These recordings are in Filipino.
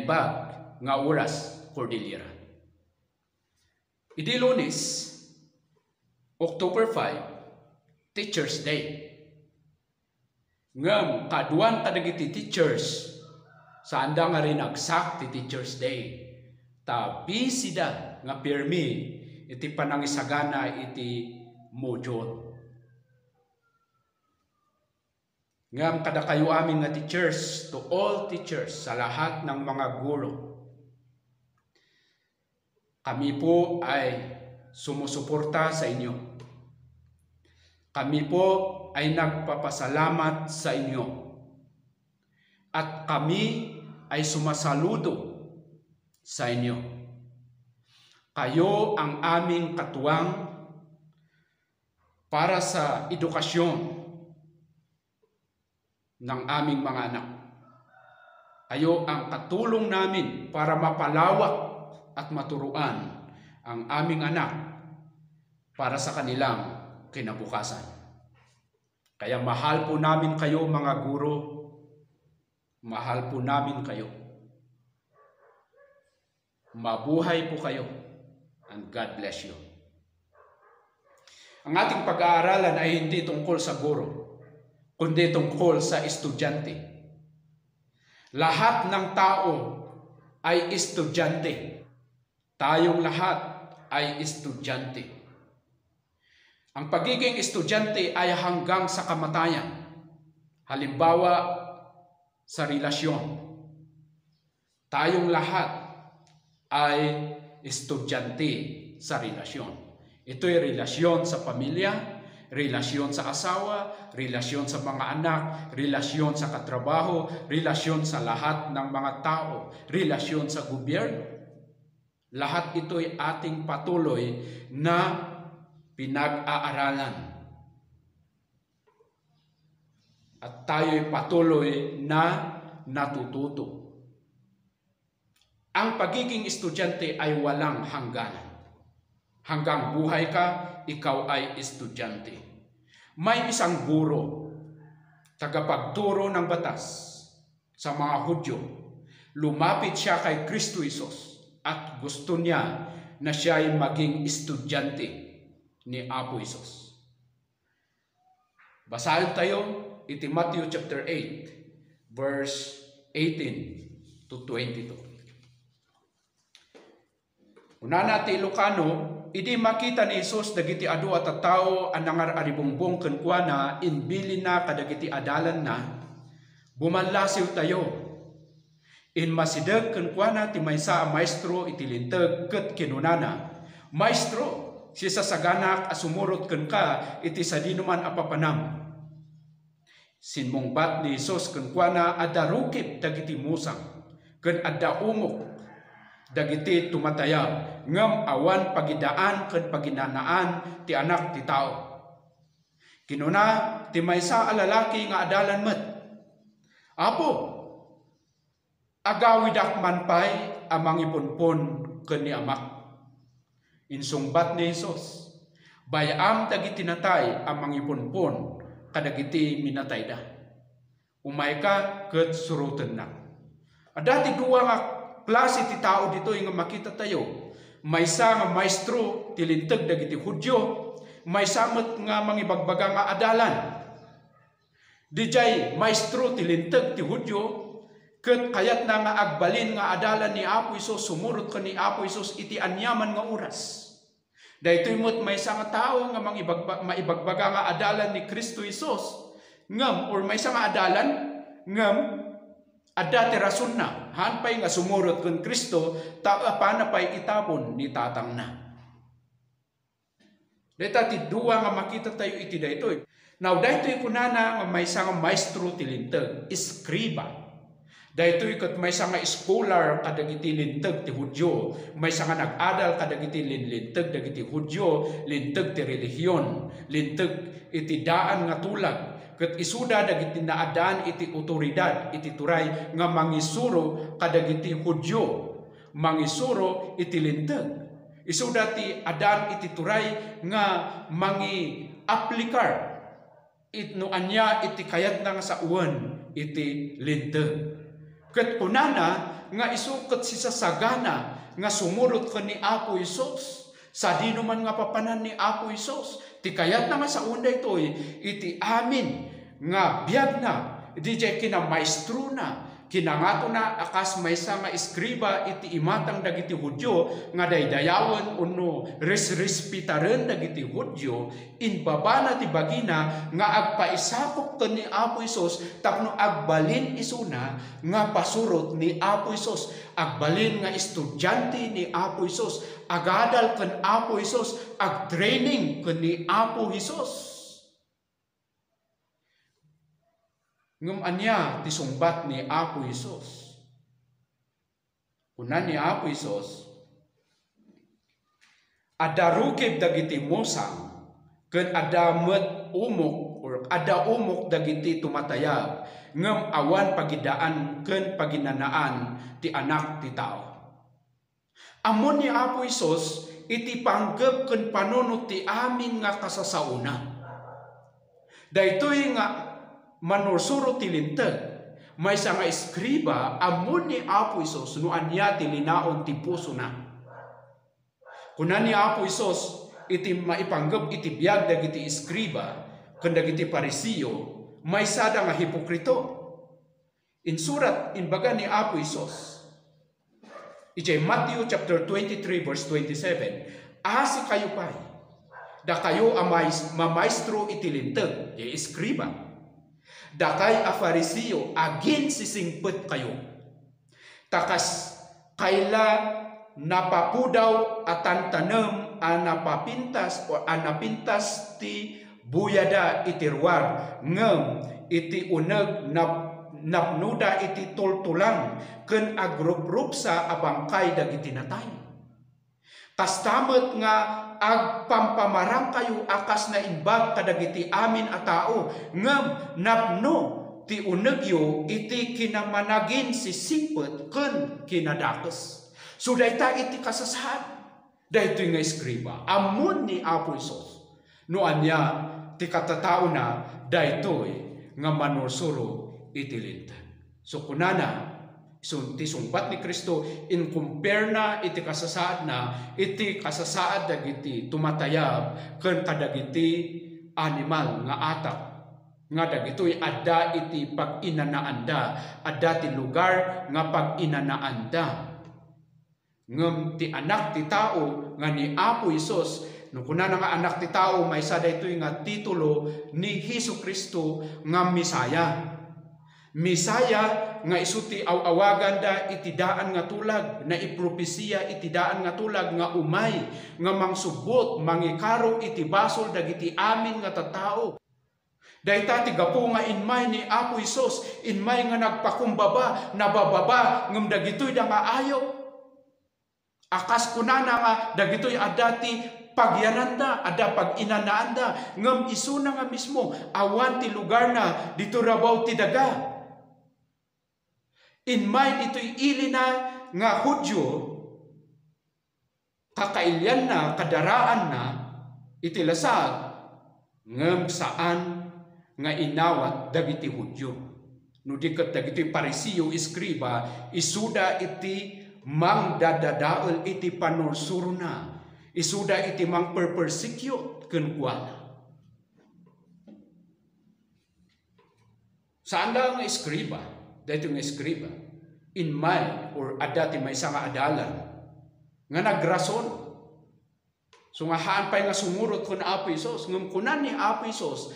naimbag nga oras Cordillera. Idi Lunes, October 5, Teachers Day. Ngam kaduan kadagiti teachers sa anda nga rin agsak ti Teachers Day. Tapi sida nga pirmi iti panangisagana iti module. Ngam kada kayo amin nga teachers, to all teachers, sa lahat ng mga guro, kami po ay sumusuporta sa inyo. Kami po ay nagpapasalamat sa inyo. At kami ay sumasaludo sa inyo. Kayo ang aming katuwang para sa edukasyon ng aming mga anak. Kayo ang katulong namin para mapalawak at maturuan ang aming anak para sa kanilang kinabukasan. Kaya mahal po namin kayo mga guro, mahal po namin kayo. Mabuhay po kayo, and God bless you. Ang ating pag-aaralan ay hindi tungkol sa guro, kundi tungkol sa estudyante. Lahat ng tao ay estudyante. Tayong lahat ay estudyante. Ang pagiging estudyante ay hanggang sa kamatayan. Halimbawa, sa relasyon. Tayong lahat ay estudyante sa relasyon. Ito'y relasyon sa pamilya, relasyon sa asawa, relasyon sa mga anak, relasyon sa katrabaho, relasyon sa lahat ng mga tao, relasyon sa gobyerno. Lahat ito'y ating patuloy na pinag-aaralan. At tayo'y patuloy na natututo. Ang pagiging estudyante ay walang hangganan. Hanggang buhay ka, ikaw ay estudyante. May isang guro, tagapagturo ng batas sa mga Hudyo. Lumapit siya kay Kristo Jesus at gusto niya na siya ay maging estudyante ni Apo Jesus. Basahin tayo iti Matthew chapter 8, verse 18 to 22. Unana ti Ilocano, idi makita ni Jesus dagiti adu at tao ang nangararibongbong kenkwana inbili na kadagiti adalan na bumanlasiw tayo. In masideg kenkwana ti maysa a maestro iti linteg ket kinunana, Maestro, si sasaganak asumurot kenka iti sadinuman apapanam. Sinmungbat ni Jesus kenkwana adda rukib dagiti musang ken adda umok dagiti tumataya ngem awan pagidaan ken paginanaan ti anak ti tao. Kinuna ti maysa a lalaki nga adalan met, Apo, agawidak man pay amang ipunpon ken ni amak. Insungbat ni Jesus, bayam dagiti natay amang ipunpon kadagiti minatay da. Umay ka ket suruten na. Ada ti duwa nga klase ti tao dito nga makita tayo. Maysa nga maestro ti linteg dagiti Hudyo, maysa met nga mangibagbaga nga adalan. Dijay maestro ti linteg ti Hudyo, ket kayat na nga agbalin nga adalan ni Apo Isus, sumurot ka ni Apo Isus iti anyaman nga oras. Daytoy met maysa nga tao nga maibagbaga nga adalan ni Kristo Isus, ngem or maysa nga adalan ngem adda ti rason na hanpay nga sumurot ken Kristo tapana pay itapon ni tatang na. Deta ti duwa nga makita tayo iti daytoy. Now daytoy kunana nga maysa nga maestro ti linteg, iskriba. Daytoy ket maysa nga scholar kadagiti linteg ti Hudyo, maysa nga nag-adal kadagiti linteg dagiti Hudyo, linteg ti relihiyon, linteg iti daan nga tulag. Ket isuda dagiti naadaan iti otoridad iti turay nga mangisuro kadagiti Hudyo, mangisuro iti linteg. Isuda ti adan iti turay nga mangi-aplikar itno anya iti kayat na nga sa uwan iti linteg. Ket kunana nga isukat si sasagana nga sumurot ka ni Apo Isos. Sa di naman nga papanan ni Apo Isos. Ti kayat na nga sa unda ito iti amin nga biyag na. Di jay kina maestro na. Kinangato na akas maysa nga iskriba iti imatang dagiti Hudyo nga daydayawan uno resrespitaren dagiti Hudyo inbaba na ti bagina nga agpaisakop ken ni Apo Isos tapno agbalin isuna nga pasurot ni Apo Isos, agbalin nga estudyante ni Apo Isos, agadal ken Apo Isos, agtraining ken ni Apo Isos. Ngem anya ti sungbat ni Apo Isos. Kunan ni Apo Isos, ada rukib dagiti musang ken ada met umok or ada umok dagiti tumatayab ngem awan pagidaan ken paginanaan ti anak ti tao. Amon ni Apo Isos iti panggep ken panunot ti amin nga kasasauna. Daytoy nga manursuro ti linteg, may nga iskriba amon ni Apo Isos no anya ti linaon ti puso na. Kunan ni Apo Isos iti maipanggep iti biag dagiti iskriba ken dagiti parisiyo may sada nga hipokrito. In surat inbaga ni Apo Isos iti Matthew chapter 23 verse 27, asi kayo pay da kayo mamaestro iti linteg ti iskriba. Dakay a Farisiyo agin sisingpet kayo. Takas kaila napapudaw atan tanem anapapintas o anapintas ti buyada itirwar ngem iti uneg napnuda iti tultulang ken agruprup sa abangkay dagiti natay. Kastamet nga agpampamarang kayo akas na imbag kadagiti amin a tao ngem napno ti unegyo iti kinamanagin si sipet ken kinadakes. So dayta iti kasasaan. Daytoy nga iskriba amon ni Apo Isos no anya ti katatao na daytoy nga manursuro iti linteg. So kunana ti sungbat ni Kristo in compare na iti kasasaad na iti kasasaad dagiti tumatayab ken kadagiti animal nga atak nga dagitoy adda iti pag-inanaanda, adda ti lugar nga pag-inanaanda. Ngem ti anak ti tao nga ni Apo Isos no kunana nga anak ti tao may sada itoy nga titulo ni Hesukristo nga Misaya. Misaya nga isuti awagan da itidaan nga tulag na ipropesiya itidaan nga tulag nga umay nga mangsubot mangikaro iti basol dagiti amin nga tattao. Dayta ti gapu nga inmay ni Apo Isos inmay nga nagpakumbaba nabababa ngem dagitoy da nga ayo. Akas kunana nga dagitoy adati pagyananda ada pag-inanaanda ngem isuna nga mismo awan ti lugar na dito rabaw ti daga. In mind ito'y ili na nga Hudyo, kakailyan na, kadaraan na, itilasag, ngem saan nga inawat dagiti Hudyo. No di ket dagiti Parisiyo iskriba, isuda iti mang dadadaol iti panursuro na, isuda iti mang perpersecute ken kuana. Saan nga iskriba? Dahito nga iskriba, in may or adati may nga adalan, nga nagrason. So nga haan pa'y nga sumurot ko na Apo Isos, ngam kunan ni Apo Isos,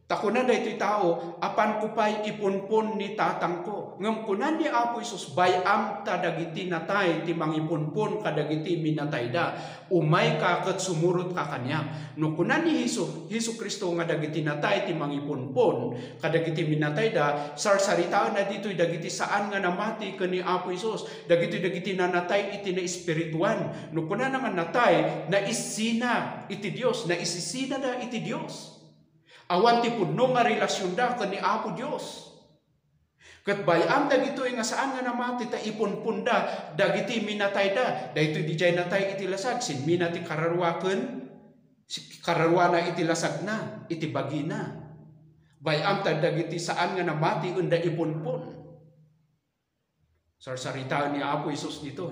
takunan dahito tao, apan ko pa'y ipunpun ni tatang ko. Ngam kunan ni Apo Isos, bayam ta dagiti natay, ti mangipunpun kadagiti minatay da, umay ka kat sumurot ka kanya. No kunan ni Hesukristo nga dagiti natay, ti mangipunpun kadagiti minatay da, sarsaritaan na dito'y dagiti saan nga namati ka ni Apo Isos, dagiti nanatay iti na espirituan. No kunan nga natay, na isina iti Dios, na isisina da iti Dios. Awan ti pudno nga relasyon da ken ni Apo Dios. Ket bayam dagitoy nga saan nga namati ta ipunpunda dagiti minatay da. Daytoy dijay natay iti lasag sin minati kararwaken kararwa na iti lasag na iti bagina. Bayam ta dagiti saan nga namati unda ipunpun. Sarsarita ni Apo Isus dito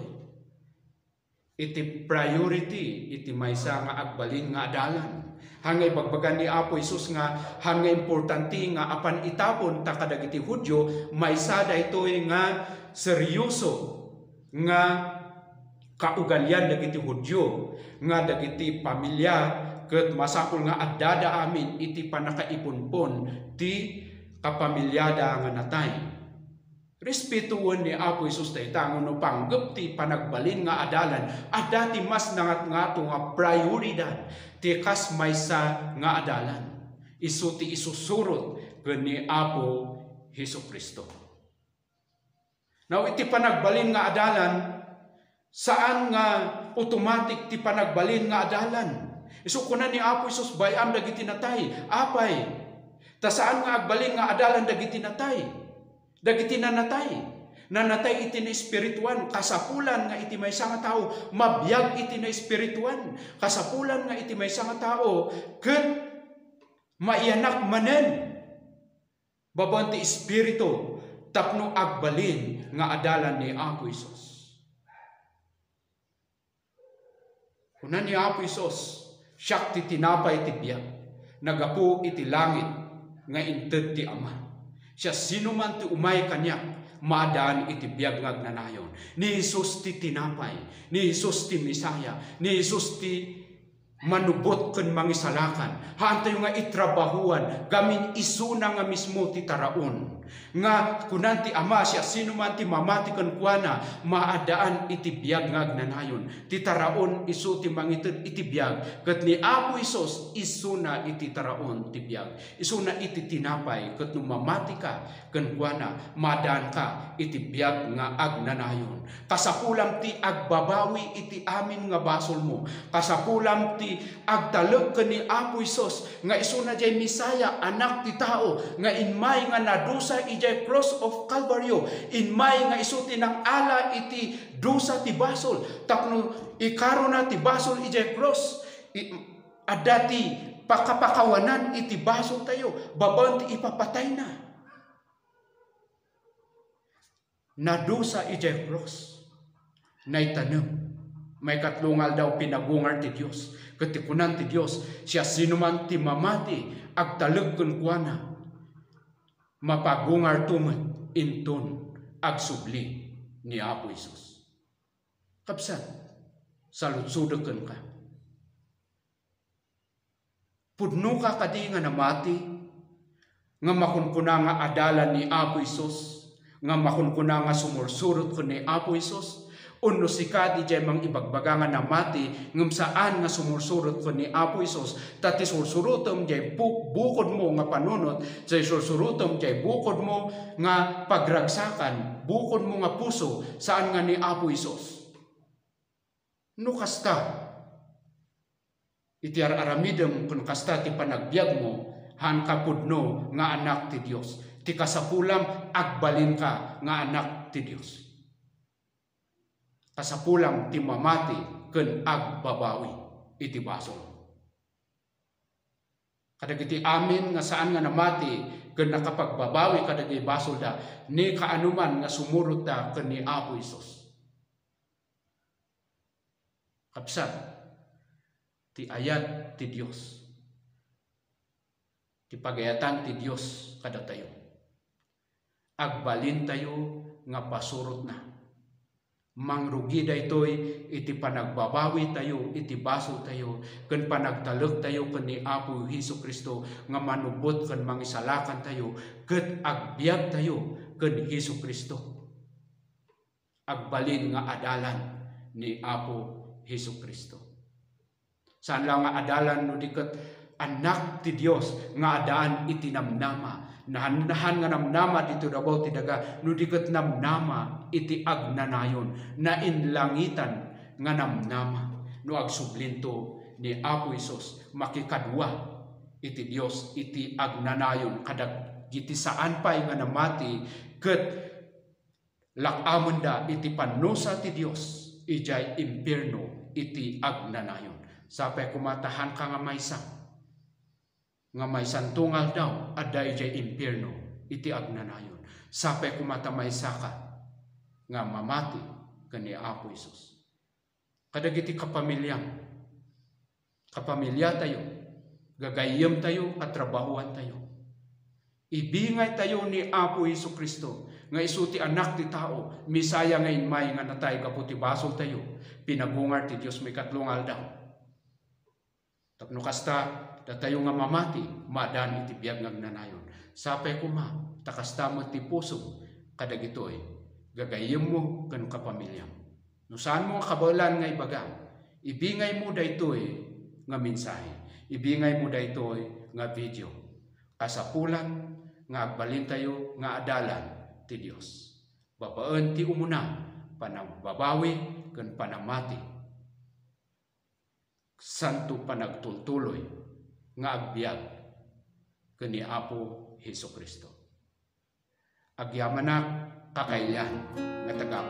iti priority iti maysa nga agbalin nga adalan. Hangay bagbagan ni Apo Isus nga hangay importante nga apan itapon ta kadagiti Hudyo maysa daytoy nga seryoso nga kaugalyan dagiti Hudyo nga dagiti pamilya ket masakol nga addada amin iti panakaipunpon ti kapamilyada nga natay. Respetuon ni Apo Isus dayta no panggep ti panagbalin nga adalan adda ti mas nangat-ngato nga prioridad ti kas maysa nga adalan. Isu ti isusurot ken ni Apo Hesukristo. Now iti panagbalin nga adalan saan nga automatic ti panagbalin nga adalan. Isu kunan ni Apo Isus bayam dagiti natay apay. Ta saan nga agbalin nga adalan dagiti natay? Dagiti nanatay iti na espirituan, kasapulan nga iti maysa nga tao, mabiyag iti na espirituan, kasapulan nga iti maysa nga tao, ket maiyanak manen, babaon ti espiritu, tapno agbalin nga adalan ni Apo Isus. Kunan ni Apo Isus, siya ti tinapay ti biyag, nagapu iti langit, nga inted ti Ama. Siya sino man ti umay kanya, maadaan iti biyag nga agnanayon. Ni Jesus ti tinapay, ni Jesus ti Misaya, ni Jesus ti manubot ken mangisalakan. Hantayo nga itrabahuan, gamin isuna nga mismo ti taraon. Nga kunan ti Ama siya sino man ti mamati ken kuana, maadaan iti biyag nga agnanayon. Ti taraon isu ti mangited iti biyag, ket ni Apo Isus isuna iti taraon ti biyag. Isuna iti tinapay, ket no mamati ka ken kuana, maadaan ka iti biyag nga agnanayon. Kasapulam ti agbabawi iti amin nga basol mo. Kasapulam ti agtalek ken ni Apo Isus nga isuna jay Misaya, anak ti tao, nga inmay nga nadusa ijay cross of Calvario, inmay nga isuti ng ala iti dusa ti basol, tapno ikaro na ti basol ijay cross, adati pakapakawanan iti basol tayo, babaon ti ipapatay na. Nadusa ijay cross, naitanem, may katlungal daw pinagungar ti Dios, katikunan ti Dios, siya sinuman ti mamati, agtaleg ken kuana, mapagungar tumet inton agsubli ni Apo Isus. Kapsan, saludsudeken ka. Pudno ka kadi nga namati, nga makunkuna nga adalan ni Apo Isus, nga makunkuna nga sumursurot ko ni Apo Isus, uno sika di jay mang ibagbaga nga namati ngem saan nga sumursurot ko ni Apo Isus, tati sursurutom jay bukod mo nga panunot, jay sursurutom jay bukod mo nga pagragsakan, bukod mo nga puso saan nga ni Apo Isus. No kasta iti aramidem kun kasta ti panagbiag mo, han kapudno nga anak ti Dios, ti kasapulam agbalin ka nga anak ti Dios. Kasapulang ti mamati ken agbabawi iti basol. Kadagiti amin nga saan nga namati ken nakapagbabawi kadagiti basol da, ni kaanuman nga sumurot da ken ni Apo Isus. Kapsat ti ayat ti Dios, ti pagayatan ti Dios kada tayo, agbalin tayo nga pasurot na. Mangrugi daytoy iti panagbabawi tayo, iti basol tayo, ken panagtalek tayo ken ni Apo Hesukristo nga manubot ken mangisalakan tayo, ket agbiag tayo ken Hesukristo. Agbalin nga adalan ni Apo Hesukristo. Saan lang nga adalan no diket anak ti Dios nga adaan iti namnama. Nahan nga namnama dito dabaw ti daga, no diket namnama iti agnanayon, na inlangitan nga namnama, no agsublinto ni Apo Isus, makikadwa iti Dios iti agnanayon, kadag iti saan pa nga namati, ket lakamon da iti panusa ti Dios, ijay impierno iti agnanayon. Sapay kumatahan ka nga maysa, nga may santungal daw, adda ijay impierno iti agnanayon. Sapay kumatamay saka, nga mamati kani Apo Isus. Kadagiti kapamilya tayo, gagayem tayo, katrabahuan tayo. Ibingay tayo ni Apo Isu Kristo, nga isu ti anak ti tao, misaya nga inmay nga natay kaputi basol tayo, pinagungar ti Dios may katlungal daw. Tapno kasta, datayo nga mamati, madan iti biyag ngagnanayon. Sapay kuma, takasta mo ti puso, kadagitoy, gagayem mo kanu kapamilya. No saan mo kabalan nga ibaga, ibingay mo daytoy nga mensahe, ibingay mo daytoy nga video, kasapulan nga agbalin tayo nga adalan ti Dios. Babaan ti umuna, panagbabawi ken panamati, santo panagtultuloy nga agbiag ken ni Apo Hesus Kristo. Agyamanak kakailan nga taga